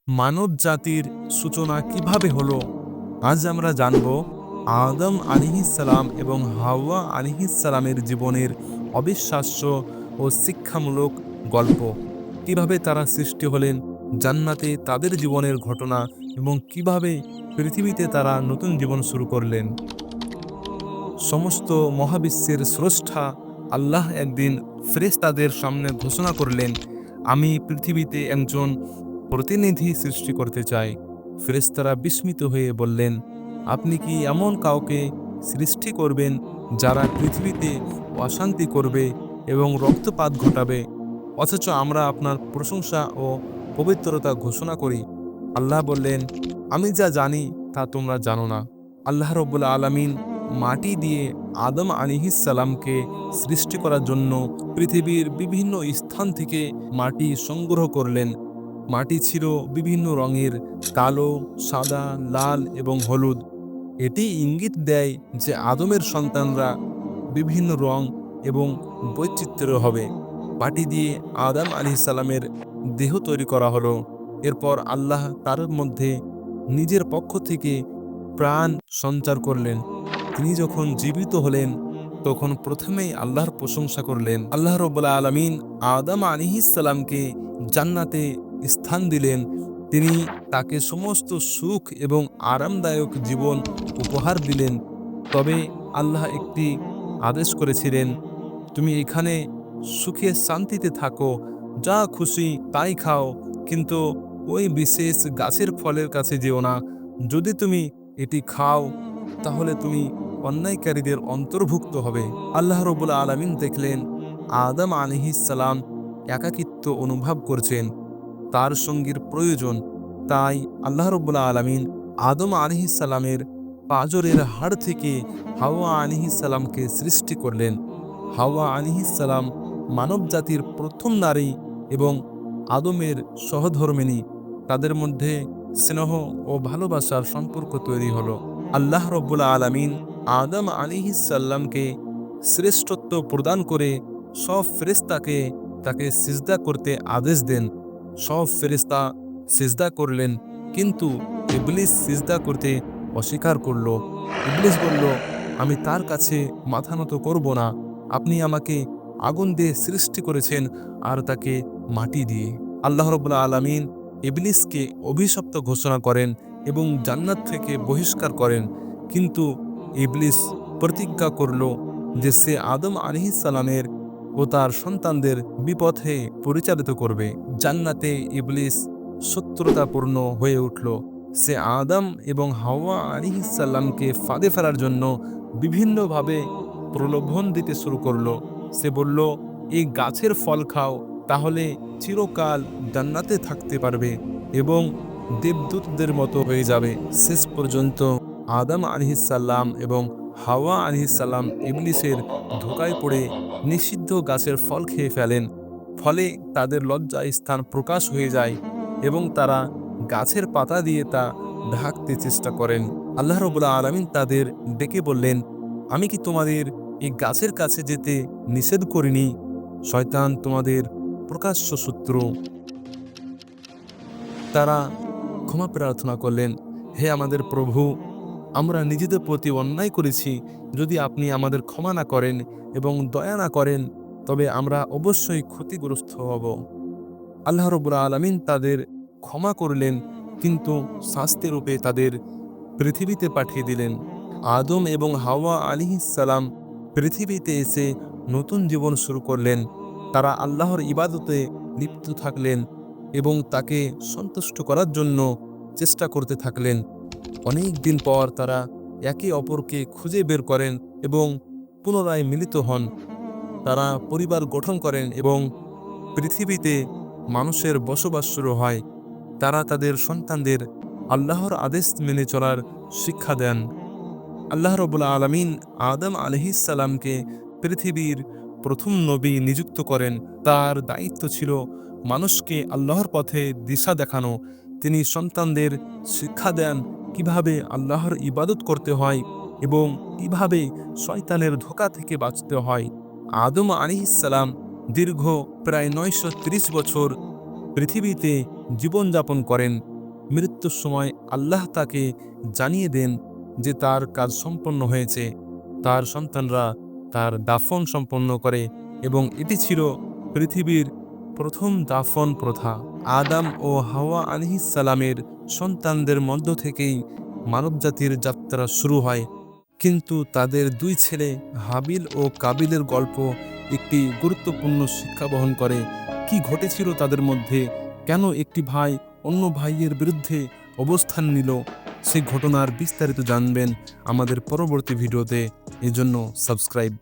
মানব জাতির সূচনা কিভাবে হলো আজ আমরা জানব। আদম আলিহিসাল্লাম এবং হাওয়া আলিহিসাল্লামের জীবনের অবিশ্বাস্য ও শিক্ষামূলক গল্প। কিভাবে তারা সৃষ্টি হলেন, জান্নাতে তাদের জীবনের ঘটনা এবং কিভাবে পৃথিবীতে তারা নতুন জীবন শুরু করলেন। সমস্ত মহাবিশ্বের স্রষ্টা আল্লাহ একদিন ফেরেশতাদের সামনে ঘোষণা করলেন, আমি পৃথিবীতে একজন প্রতিনিধি সৃষ্টি করতে চাই। ফেরেশতারা বিস্মিত হয়ে বললেন, আপনি কি এমন কাউকে সৃষ্টি করবেন যারা পৃথিবীতে অশান্তি করবে এবং রক্তপাত ঘটাবে, অথচ আমরা আপনার প্রশংসা ও পবিত্রতা ঘোষণা করি? আল্লাহ বললেন, আমি যা জানি তা তোমরা জানো না। আল্লাহ রব্বুল আলামিন মাটি দিয়ে আদম আলিহিসাল্লামকে সৃষ্টি করার জন্য পৃথিবীর বিভিন্ন স্থান থেকে মাটি সংগ্রহ করলেন। মাটি ছিল বিভিন্ন রঙের, কালো, সাদা, লাল এবং হলুদ। এটি ইঙ্গিত দেয় যে আদমের সন্তানরা বিভিন্ন রং এবং বৈচিত্র্য হবে। মাটি দিয়ে আদম আলিহিসাল্লামের দেহ তৈরি করা হলো। এরপর আল্লাহ তার মধ্যে নিজের পক্ষ থেকে প্রাণ সঞ্চার করলেন। তিনি যখন জীবিত হলেন তখন প্রথমেই আল্লাহর প্রশংসা করলেন। আল্লাহ রাব্বুল আলামিন আদম আলাইহিসসালামকে জান্নাতে স্থান দিলেন। তিনি তাকে সমস্ত সুখ এবং আরামদায়ক জীবন উপহার দিলেন। তবে আল্লাহ একটি আদেশ করেছিলেন, তুমি এখানে সুখে শান্তিতে থাকো, যা খুশি তাই খাও, কিন্তু ওই বিশেষ গাছের ফলের কাছে যেও না। যদি তুমি এটি খাও তাহলে তুমি অন্যায়কারীদের অন্তর্ভুক্ত হবে। আল্লাহ রাব্বুল আলামিন দেখলেন আদম আলাইহিসসালাম একাকিত্ব অনুভব করছেন, তার সঙ্গীর প্রয়োজন। তাই আল্লাহ রাব্বুল আলামিন আদম আলাইহিসসালামের পাঁজরের হাড় থেকে হাওয়া আলাইহিসসালামকে সৃষ্টি করলেন। হাওয়া আলাইহিসসালাম মানব জাতির প্রথম নারী এবং আদমের সহধর্মিণী। তাদের মধ্যে স্নেহ ও ভালোবাসার সম্পর্ক তৈরি হলো। আল্লাহ রব্বুল আলামিন আদম আলাইহিসসালামকে শ্রেষ্ঠত্ব প্রদান করে সব ফেরেশতাকে তাকে সিজদা করতে আদেশ দেন। সব ফেরেশতা সিজদা করলেন, কিন্তু ইবলিস সিজদা করতে অস্বীকার করল। ইবলিস বলল, আমি তার কাছে মাথা নত করব না। আপনি আমাকে আগুন দিয়ে সৃষ্টি করেছেন আর তাকে মাটি দিয়ে। আল্লাহ রাব্বুল আলামিন ইবলিসকে অভিশপ্ত ঘোষণা করেন এবং জান্নাত থেকে বহিষ্কার করেন। কিন্তু ইবলিস প্রতিজ্ঞা করল যে সে আদম আলাইহিসসালামের ও তার সন্তানদের বিপথে পরিচালিত করবে। জান্নাতে ইবলিস শত্রুতাপূর্ণ হয়ে উঠল। সে আদম এবং হাওয়া আলাইহিসসালামকে ফাঁদে ফেলার জন্য বিভিন্নভাবে প্রলোভন দিতে শুরু করলো। সে বলল, এই গাছের ফল খাও, তাহলে চিরকাল জান্নাতে থাকতে পারবে এবং দেবদূতদের মতো হয়ে যাবে। শেষ পর্যন্ত আদম আলাইহিসসালাম এবং হাওয়া আলাইহিসসালাম ইবলিসের ধোঁকায় পড়ে নিষিদ্ধ গাছের ফল খেয়ে ফেলেন। ফলে তাদের লজ্জা স্থান প্রকাশ হয়ে যায় এবং তারা গাছের পাতা দিয়ে তা ঢাকতে চেষ্টা করেন। আল্লাহ রাব্বুল আলামিন তাদের ডেকে বললেন, আমি কি তোমাদের এই গাছের কাছে যেতে নিষেধ করিনি? শয়তান তোমাদের প্রকাশ্য শত্রু। তারা ক্ষমা প্রার্থনা করলেন, হে আমাদের প্রভু, আমরা নিজেদের প্রতি অন্যায় করেছি। যদি আপনি আমাদের ক্ষমা না করেন এবং দয়া না করেন তবে আমরা অবশ্যই ক্ষতিগ্রস্ত হব। আল্লাহ রাব্বুল আলামিন তাদের ক্ষমা করলেন, কিন্তু শাস্তিরূপে তাদের পৃথিবীতে পাঠিয়ে দিলেন। আদম এবং হাওয়া আলাইহিসসালাম পৃথিবীতে এসে নতুন জীবন শুরু করলেন। তারা আল্লাহর ইবাদতে লিপ্ত থাকলেন এবং তাকে সন্তুষ্ট করার জন্য চেষ্টা করতে থাকলেন। অনেক দিন পর তারা একে অপরকে খুঁজে বের করেন এবং পুনরায় মিলিত হন। তারা পরিবার গঠন করেন এবং পৃথিবীতে মানুষের বসবাস শুরু হয়। তারা তাদের সন্তানদের আল্লাহর আদেশ মেনে চলার শিক্ষা দেন। আল্লাহ রাব্বুল আলামিন আদম আলাইহিসসালামকে পৃথিবীর প্রথম নবী নিযুক্ত করেন। তার দায়িত্ব ছিল মানুষকে আল্লাহর পথে দিশা দেখানো। তিনি সন্তানদের শিক্ষা দেন কিভাবে আল্লাহর ইবাদত করতে হয় এবং কিভাবে শয়তানের ধোঁকা থেকে বাঁচতে হয়। আদম আলাইহিসসালাম দীর্ঘ প্রায় 930 বছর পৃথিবীতে জীবনযাপন করেন। মৃত্যুর সময় আল্লাহ তাকে জানিয়ে দেন যে তার কাজ সম্পন্ন হয়েছে। তার সন্তানরা তার দাফন সম্পন্ন করে এবং এটি ছিল পৃথিবীর প্রথম দাফন প্রথা। আদম ও হাওয়া আলাইহিস সালামের সন্তানদের মধ্য থেকেই মানবজাতির যাত্রা শুরু হয়। কিন্তু তাদের দুই ছেলে হাবিল ও কাবিলের গল্প একটি গুরুত্বপূর্ণ শিক্ষা বহন করে। কি ঘটেছিল তাদের মধ্যে, কেন একটি ভাই অন্য ভাইয়ের বিরুদ্ধে অবস্থান নিল, সেই ঘটনার বিস্তারিত জানবেন আমাদের পরবর্তী ভিডিওতে। এজন্য সাবস্ক্রাইব